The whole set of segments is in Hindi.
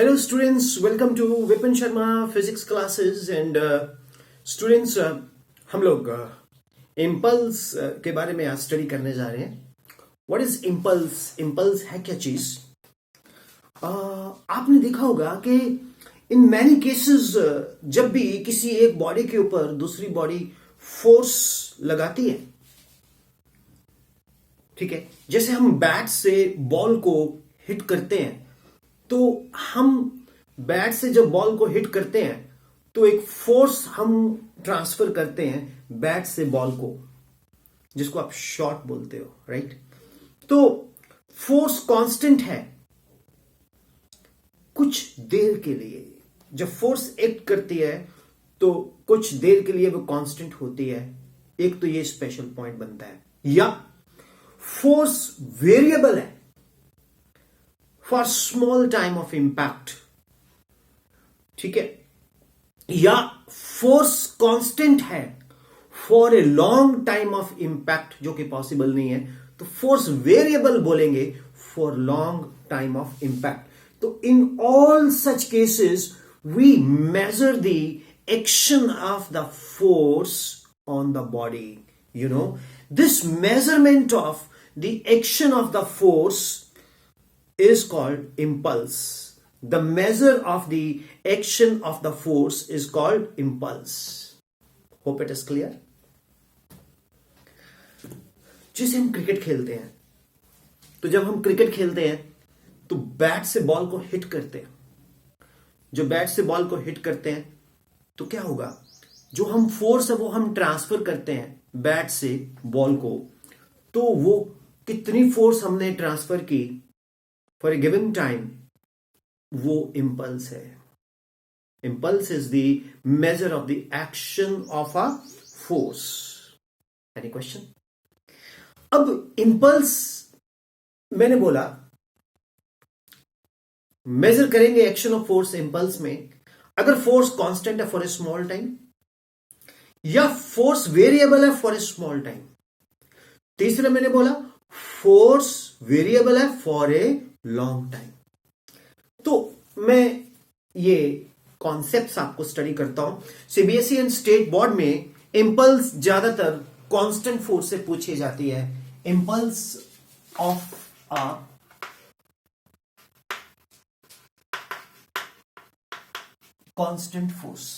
Hello students, welcome to Vipin Sharma physics classes and students हम लोग इम्पल्स के बारे में आज स्टडी करने जा रहे हैं। What is impulse? इम्पल्स है क्या चीज? आपने देखा होगा कि इन मैनी केसेस जब भी किसी एक बॉडी के ऊपर दूसरी बॉडी फोर्स लगाती है, ठीक है, जैसे हम बैट से बॉल को हिट करते हैं, तो हम बैट से जब बॉल को हिट करते हैं तो एक फोर्स हम ट्रांसफर करते हैं बैट से बॉल को, जिसको आप शॉट बोलते हो, राइट? तो फोर्स कांस्टेंट है कुछ देर के लिए। जब फोर्स एक्ट करती है तो कुछ देर के लिए वो कांस्टेंट होती है। एक तो ये स्पेशल पॉइंट बनता है। या फोर्स वेरिएबल है for small time of impact, ठीक है, या फोर्स कांस्टेंट है for a long time of impact, जो कि पॉसिबल नहीं है, तो फोर्स वेरिएबल बोलेंगे for long time of impact. तो in all such cases we measure the action of the force on the body. You know, this measurement of the action of the force is called impulse. The measure of the action of the force is called impulse. Hope it is clear. जैसे हम क्रिकेट खेलते हैं, तो जब हम क्रिकेट खेलते हैं तो बैट से बॉल को हिट करते हैं। जो बैट से बॉल को हिट करते हैं तो क्या होगा? जो हम फोर्स है वो हम ट्रांसफर करते हैं बैट से बॉल को, तो वो कितनी फोर्स हमने ट्रांसफर की फॉर ए गिवन टाइम, वो इंपल्स है। Impulse is the measure of the action of a force. Any question? अब इंपल्स मैंने बोला मेजर करेंगे एक्शन ऑफ फोर्स इंपल्स में अगर फोर्स कांस्टेंट है फॉर ए स्मॉल टाइम, या फोर्स वेरिएबल है फॉर ए स्मॉल टाइम। तीसरा मैंने बोला फोर्स वेरिएबल है फॉर ए लॉन्ग टाइम। तो मैं ये कॉन्सेप्ट्स आपको स्टडी करता हूं। सीबीएसई एंड स्टेट बोर्ड में इंपल्स ज्यादातर कांस्टेंट फोर्स से पूछी जाती है। Impulse of a constant force.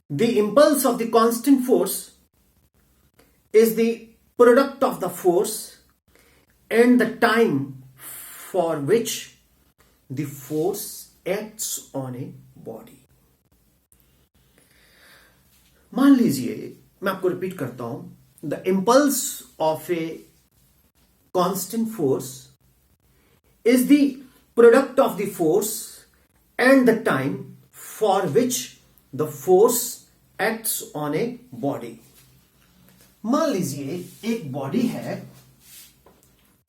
The impulse of the constant force is the product of the force and the time for which the force acts on a body. मान लीजिए, मैं आपको रिपीट करता हूं, the impulse of a constant force is the product of the force and the time for which the force acts on a body. मान लीजिए एक बॉडी है,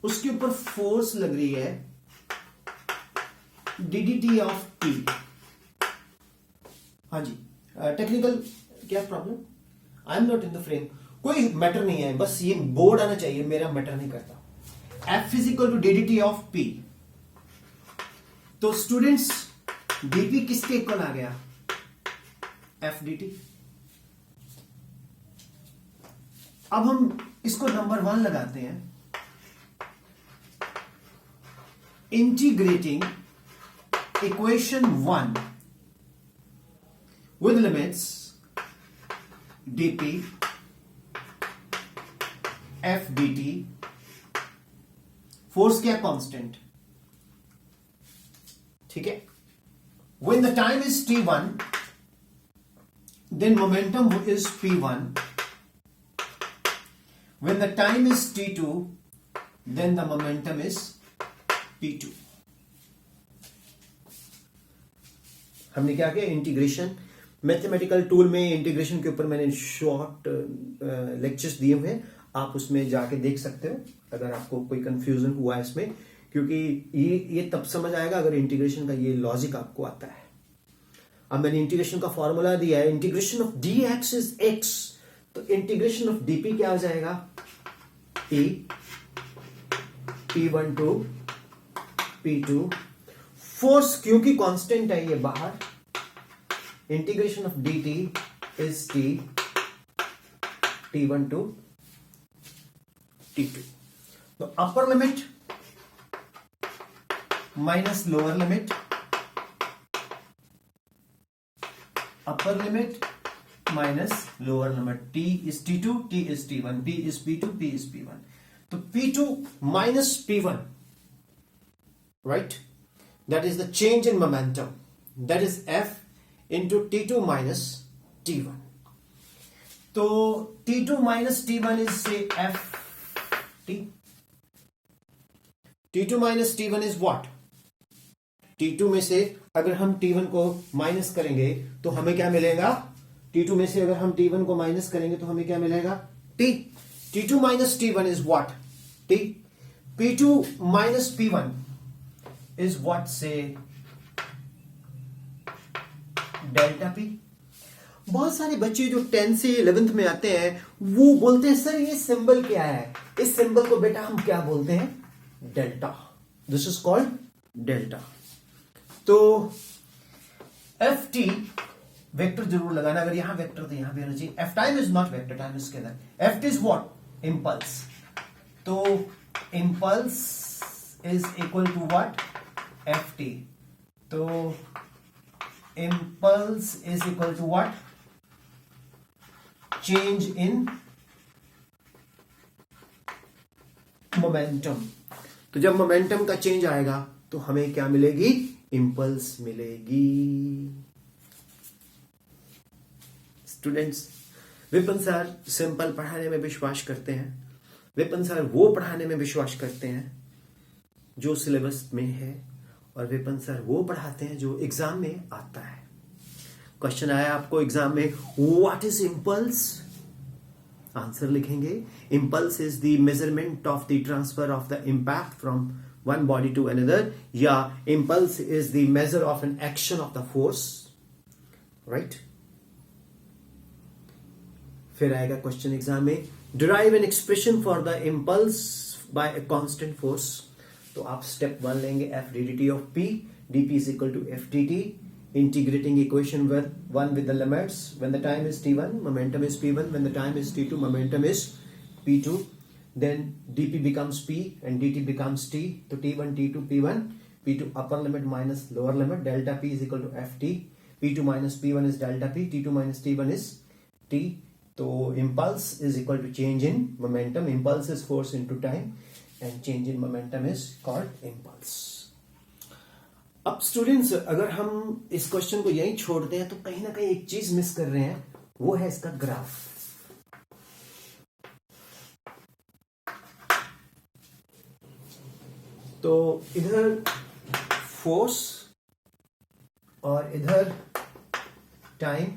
उसके ऊपर फोर्स लग रही है DDT ऑफ T। हाँ जी, टेक्निकल क्या problem? I am not in the frame. कोई मैटर नहीं है, बस ये बोर्ड आना चाहिए, मेरा मैटर नहीं करता। F is equal to DDT of P। तो स्टूडेंट्स, DP किसके इक्वल आ गया? FDT। अब हम इसको नंबर 1 लगाते हैं। Integrating equation 1 with limits DP FDT। Force क्या? कांस्टेंट, ठीक है। When the time is T1, then momentum is P1. When the time is T2, then the momentum is P2. हमने क्या किया? इंटीग्रेशन। मैथमेटिकल टूल में इंटीग्रेशन के ऊपर मैंने शॉर्ट लेक्चर्स दिए हुए हैं, आप उसमें जाके देख सकते हो अगर आपको कोई कंफ्यूजन हुआ है इसमें, क्योंकि ये तब समझ आएगा अगर इंटीग्रेशन का ये लॉजिक आपको आता है। अब मैंने इंटीग्रेशन का फॉर्मूला दिया है, integration of dx is x, तो इंटीग्रेशन ऑफ dp क्या हो जाएगा? A P1 to P2। Force क्योंकि कांस्टेंट है ये बाहर, integration of dt is T1 to T2। तो upper limit minus lower limit, upper limit minus lower limit, t is T2, t is T1, p is P2, p is P1। तो P2 minus P1, right? That is the change in momentum. That is F into T2 minus T1। तो T2 minus T1 is say Ft। T2 minus T1 is what? T2 में से अगर हम T1 को माइनस करेंगे तो हमें क्या मिलेगा? T2 में से अगर हम T1 को माइनस करेंगे तो हमें क्या मिलेगा? T। T2 minus T1 is what? T। P2 minus P1 is what? Say delta P। बहुत सारे बच्चे जो 10th से 11th में आते हैं वो बोलते हैं सर ये सिंबल क्या है? इस सिंबल को बेटा हम क्या बोलते हैं? Delta. This is called delta. तो एफ टी वेक्टर जरूर लगाना, अगर यहां वेक्टर तो यहां भी होना चाहिए। F time is not vector, time is scalar. F T is what? Impulse. तो impulse is equal to what? F T. तो impulse is equal to what? Change in momentum. तो जब मोमेंटम का चेंज आएगा तो हमें क्या मिलेगी? इंपल्स मिलेगी। स्टूडेंट्स, विपिन सर सिंपल पढ़ाने में विश्वास करते हैं। विपिन सर वो पढ़ाने में विश्वास करते हैं जो सिलेबस में है, और विपिन सर वो पढ़ाते हैं जो एग्जाम में आता है। क्वेश्चन आया आपको एग्जाम में, व्हाट इज इंपल्स? आंसर लिखेंगे, impulse is the measurement of the transfer of the impact from one body to another, या impulse is the measure of an action of the force, right? फिर आएगा क्वेश्चन एग्जाम में, derive an expression for the impulse by a constant force। तो आप स्टेप 1 लेंगे, f dt of p, dp is equal to f dt, integrating equation 1 with the limits, when the time is t1 momentum is p1, when the time is t2 momentum is p2, then dp becomes p and dt becomes t। तो t1 t2 p1 p2 upper limit minus lower limit, delta p is equal to ft, p2 minus p1 is delta p, t2 minus t1 is t। तो impulse is equal to change in momentum, impulse is force into time and change in momentum is called impulse। अब स्टूडेंट्स अगर हम इस क्वेश्चन को यहीं छोड़ते हैं तो कहीं ना कहीं एक चीज मिस कर रहे हैं, वो है इसका ग्राफ। तो इधर फोर्स और इधर टाइम,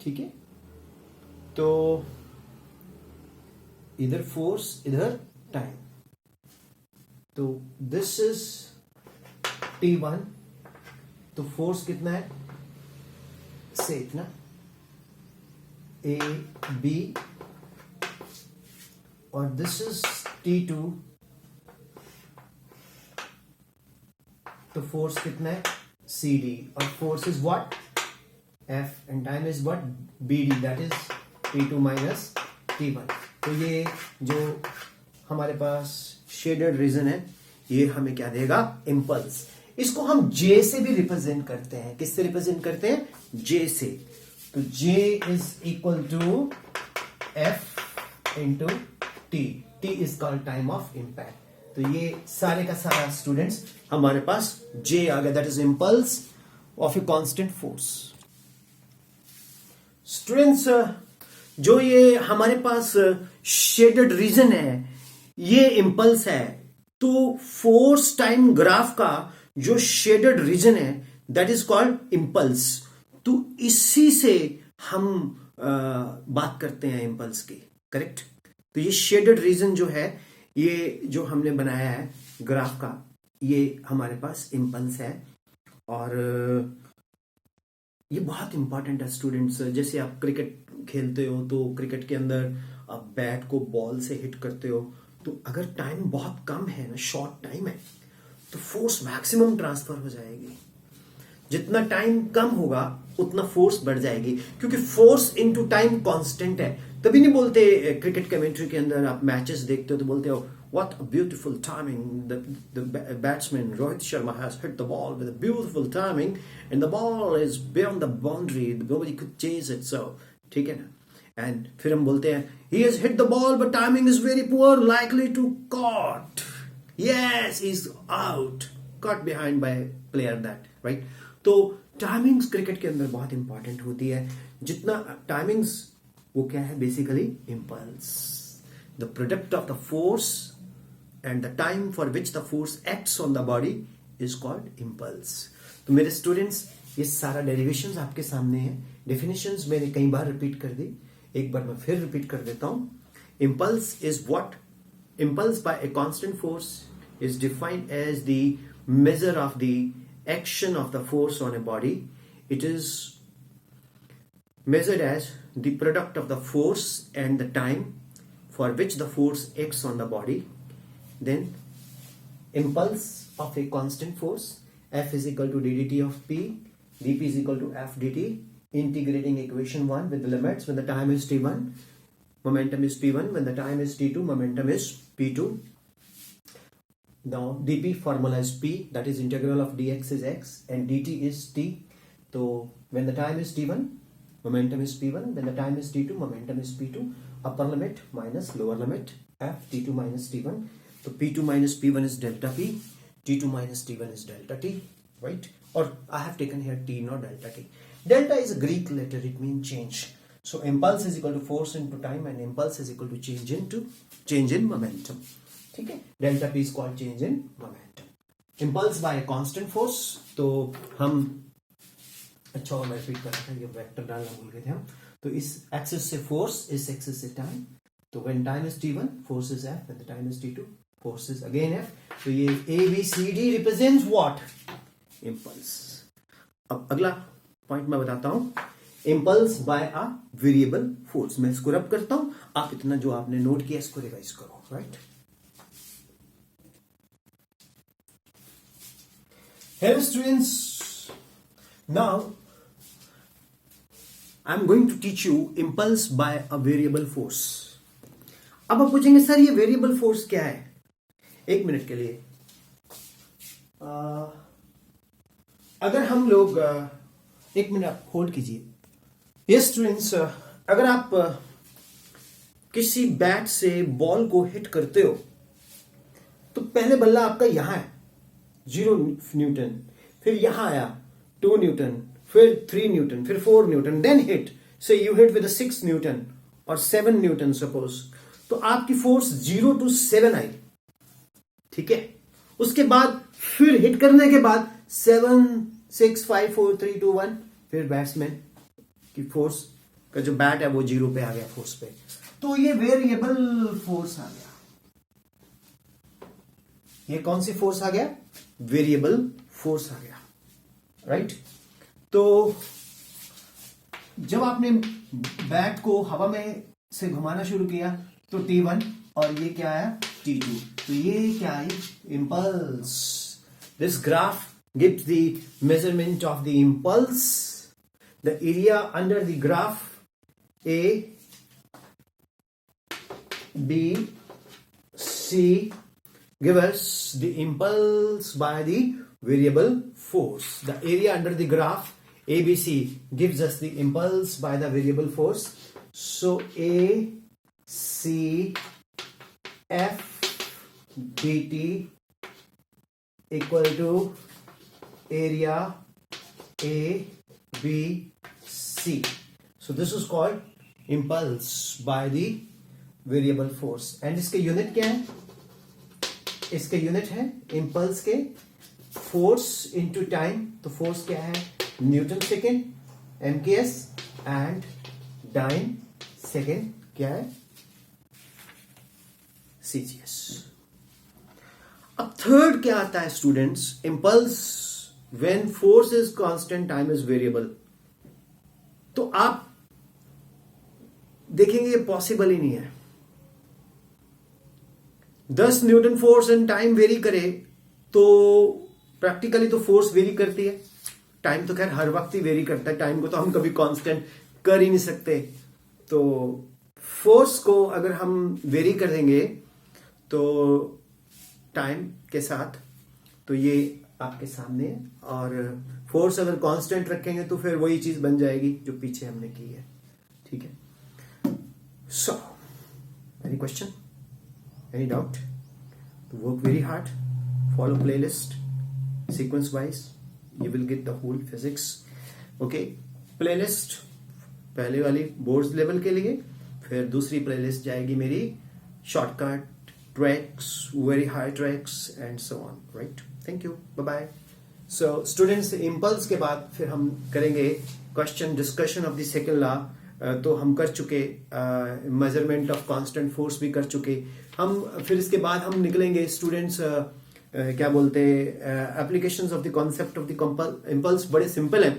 ठीक है? तो इधर फोर्स इधर टाइम। तो दिस इज T1। तो फोर्स कितना है? से इतना A B, और दिस इज T2। तो फोर्स कितना है? CD, और force is what? F, and time is what? BD, that is T2 minus T1। तो ये जो हमारे पास शेडेड रीजन है ये हमें क्या देगा? इंपल्स। इसको हम J से भी रिप्रेजेंट करते हैं। किससे रिप्रेजेंट करते हैं? J से। तो J is equal to F into T। T is called time of impact. तो ये सारे का सारा स्टूडेंट्स हमारे पास J आ गया, that is impulse of A constant force. Students, जो ये हमारे पास शेडेड रीजन है ये इंपल्स है। तो फोर्स टाइम ग्राफ का जो शेडेड रीजन है दैट इज कॉल्ड इंपल्स। तो इसी से हम बात करते हैं इंपल्स की, करेक्ट? तो ये शेडेड रीजन जो है, ये जो हमने बनाया है ग्राफ का, ये हमारे पास इंपल्स है। और ये बहुत इंपॉर्टेंट है स्टूडेंट्स। जैसे आप क्रिकेट खेलते हो तो क्रिकेट के अंदर आप बैट को बॉल से हिट करते हो तो अगर टाइम बहुत कम है ना, शॉर्ट टाइम है, तो फोर्स मैक्सिमम ट्रांसफर हो जाएगी। जितना टाइम कम होगा उतना फोर्स बढ़ जाएगी, क्योंकि फोर्स इनटू टाइम कांस्टेंट है। तभी नहीं बोलते क्रिकेट कमेंट्री के अंदर, आप मैचेस देखते हो तो बोलते हो what a beautiful timing, the batsman Rohit Sharma has hit the ball with a beautiful timing and the ball is beyond the boundary, nobody could chase it, so ठीक है ना। एंड फिर हम बोलते हैं he has hit the ball but timing is very poor, likely to caught, yes he's out, caught behind by player that, right? तो टाइमिंग्स क्रिकेट के अंदर बहुत इंपॉर्टेंट होती है। जितना टाइमिंग्स वो क्या है, basically impulse, the product of the force and the time for which the force acts on the body is called impulse. तो मेरे स्टूडेंट्स, ये सारा डेरिवेशंस आपके सामने है। डेफिनेशंस मैंने कई बार रिपीट कर दी, एक बार मैं फिर रिपीट कर देता हूं। Impulse is what, impulse by a constant force is defined as the measure of the action of the force on a body. It is measured as the product of the force and the time for which the force acts on the body. Then impulse of a constant force, F is equal to ddt of p, dp is equal to f dt, integrating equation 1 with the limits. When the time is t1, momentum is p1. When the time is t2, momentum is p2. Now dp formula is p, that is integral of dx is x and dt is t. So when the time is t1, momentum is p1. When the time is t2, momentum is p2. Upper limit minus lower limit, f t2 minus t1. So p2 minus p1 is delta p, t2 minus t1 is delta t, right? Or I have taken here t, not delta t. Delta is a Greek letter, it means change. So impulse is equal to force into time and impulse is equal to change in momentum. ठीक है, delta P is called change in momentum. Impulse bye constant force, तो हम अच्छा मैं रिपीट कर रहा था, ये वेक्टर डालना भूल गए थे हम। तो इस एक्सिस से फोर्स, इस एक्सिस से टाइम। तो when time is t1 force is f, when the time is t2 force is again f। तो ये a b c d represents what, impulse. अब अगला पॉइंट मैं बताता हूं, impulse by a variable force. मैं इसको रब करता हूं, आप इतना जो आपने नोट किया इसको रिवाइज करो, right? Hello students, now I am going to teach you impulse by a variable force. अब आप पूछेंगे सर ये वेरिएबल फोर्स क्या है? एक मिनट के लिए अगर हम लोग एक मिनट आप होल्ड कीजिए। यस स्टूडेंट्स, अगर आप किसी बैट से बॉल को हिट करते हो तो पहले बल्ला आपका यहां है 0 न्यूटन, फिर यहां आया 2 न्यूटन, फिर 3 न्यूटन, फिर 4 न्यूटन, देन हिट से यू हिट विद 6 न्यूटन और 7 न्यूटन सपोज। तो आपकी फोर्स 0 to 7 आई, ठीक है? उसके बाद फिर हिट करने के बाद 7 6 5 4 3 2 1, फिर बैट्समैन की फोर्स का जो बैट है वो 0 पे आ गया फोर्स पे। तो ये वेरिएबल फोर्स आ गया। ये कौन सी फोर्स आ गया? वेरिएबल फोर्स आ गया, राइट? तो जब आपने बैट को हवा में से घुमाना शुरू किया तो T1 और ये क्या है T2, तो ये क्या है? Impulse. This graph gives the measurement of the impulse. The area under the graph A, B, C give us the impulse by the variable force. The area under the graph ABC gives us the impulse by the variable force. So A C F dt equal to area A B C. So this is called impulse by the variable force. And इसके यूनिट क्या है? इसके यूनिट है इंपल्स के फोर्स इनटू टाइम। तो फोर्स क्या है? Newton second, MKS, and dyne second क्या है? CGS। अब थर्ड क्या आता है students? Impulse when force is constant, time is variable. तो आप देखेंगे ये पॉसिबल ही नहीं है। 10 newton force and time vary करे तो प्रैक्टिकली तो फोर्स वेरी करती है, टाइम तो खैर हर वक्त ही वेरी करता है, टाइम को तो हम कभी कांस्टेंट कर ही नहीं सकते। तो फोर्स को अगर हम वेरी कर देंगे तो टाइम के साथ, तो ये आपके सामने है, और फोर्स अगर कांस्टेंट रखेंगे तो फिर वही चीज बन जाएगी जो पीछे हमने की है। ठीक है, so any question, any doubt? Work very hard, follow playlist sequence wise, you will get the whole physics. Okay, playlist पहले वाली बोर्ड्स लेवल के लिए, फिर दूसरी प्लेलिस्ट जाएगी मेरी shortcut tracks, very high tracks and so on, right? Thank you, bye bye. So students, impulse के बाद फिर हम करेंगे question discussion of the second law. तो हम कर चुके मेजरमेंट ऑफ कांस्टेंट फोर्स भी कर चुके हम। फिर इसके बाद हम निकलेंगे स्टूडेंट्स क्या बोलते हैं, applications of the concept of the impulse. बड़े सिंपल है,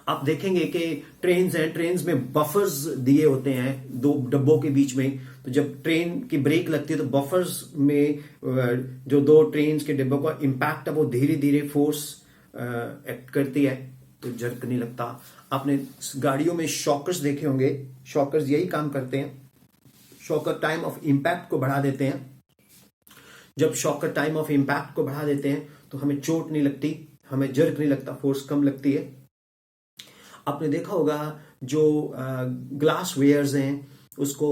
आप देखेंगे कि ट्रेन्स हैं, ट्रेन्स में बफर्स दिए होते हैं दो डब्बों के बीच में। तो जब ट्रेन की ब्रेक लगती है तो बफर्स में जो दो ट्रेन्स के डिब्बों का इम्पैक्ट है वो धीरे धीरे फोर्स एक्ट करती है, तो जर्क नहीं लगता। आपने गाड़ियों में शॉकर्स देखे होंगे, शॉकर्स यही काम करते हैं, शॉकर टाइम ऑफ इम्पैक्ट को बढ़ा देते हैं। जब शॉकर टाइम ऑफ इम्पैक्ट को बढ़ा देते हैं तो हमें चोट नहीं लगती, हमें जर्क नहीं लगता, फोर्स कम लगती है। आपने देखा होगा जो ग्लास वेयर्स हैं उसको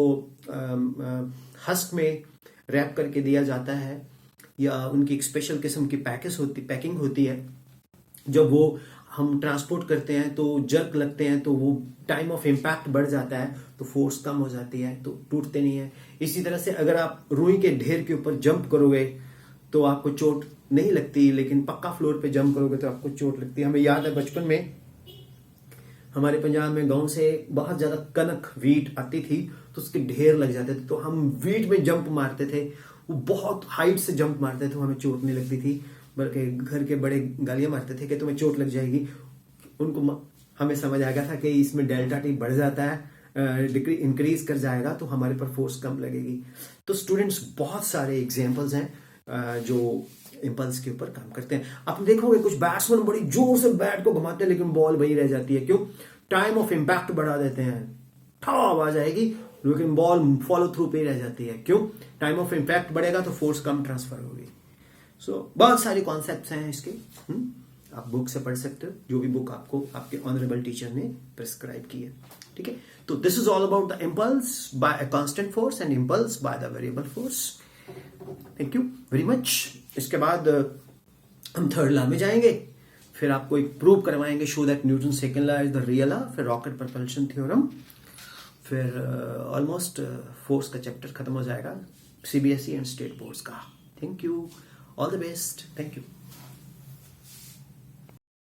हस्क में रैप करके दिया जाता है, या उनकी एक स्पेशल किस्म की पैकिंग होती है। जब वो हम ट्रांसपोर्ट करते हैं तो जर्क लगते हैं, तो वो टाइम ऑफ इम्पैक्ट बढ़ जाता है, तो फोर्स कम हो जाती है, तो टूटते नहीं है। इसी तरह से अगर आप रुई के ढेर के ऊपर जंप करोगे तो आपको चोट नहीं लगती, लेकिन पक्का फ्लोर पे जंप करोगे तो आपको चोट लगती है। हमें याद है बचपन में हमारे पंजाब में गांव से बहुत ज्यादा कनक वीट आती थी, तो उसके ढेर लग जाते थे, तो हम वीट में जंप मारते थे, वो बहुत हाइट से जंप मारते थे, हमें चोट नहीं लगती थी, बल्कि घर के बड़े गालियां मारते थे कि तुम्हें चोट लग जाएगी। उनको हमें समझ आ गया था कि इसमें डेल्टा टी बढ़ जाता है, इंक्रीज कर जाएगा तो हमारे पर फोर्स कम लगेगी। तो स्टूडेंट्स, बहुत सारे एग्जांपल्स हैं जो इंपल्स के ऊपर काम करते हैं। आप देखोगे कुछ बैट्समैन बड़ी जोर से बैट को घुमाते हैं लेकिन बॉल वही रह जाती है, क्यों? टाइम ऑफ इम्पैक्ट बढ़ा देते हैं, ठाव आ जाएगी लेकिन बॉल फॉलो थ्रू पे ही रह जाती है, क्यों? टाइम ऑफ इम्पैक्ट बढ़ेगा तो फोर्स कम ट्रांसफर होगी। सो बहुत सारे कॉन्सेप्ट्स हैं इसके, आप बुक से पढ़ सकते हो, जो भी बुक आपको आपके ऑनरेबल टीचर ने प्रिस्क्राइब की है। ठीक है, तो this is all about the impulse by a constant force and impulse by the variable force. Thank you very much. इसके बाद हम थर्ड लॉ में जाएंगे, फिर आपको एक प्रूव करवाएंगे, show that Newton second law is the real law, फिर रॉकेट propulsion थ्योरम, फिर ऑलमोस्ट फोर्स का चैप्टर खत्म हो जाएगा CBSE एंड स्टेट बोर्ड्स का। Thank you, all the best, thank you.